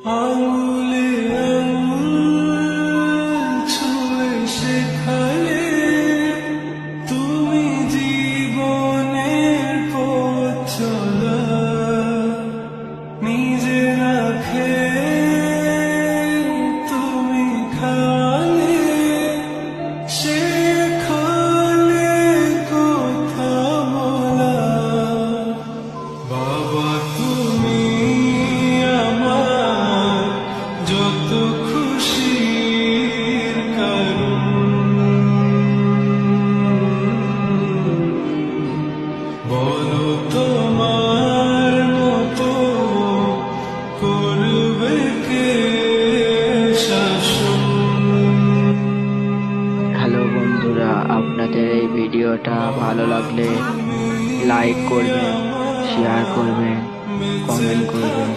আঙুলে আঙুল ছুঁয়ে শেখালে তুমি জীবনের পথ চলা, নিজে না খেয়ে তুমি খালে, শেখালে কথা বলা। বাবা তুমি আমার যত খুশির কারণ, বলো তোমার মতো করবে কে শাসন। হ্যালো বন্ধুরা, আপনাদের এই ভিডিওটা ভালো লাগলে লাইক করবেন, শেয়ার করবেন, কমেন্ট করবেন।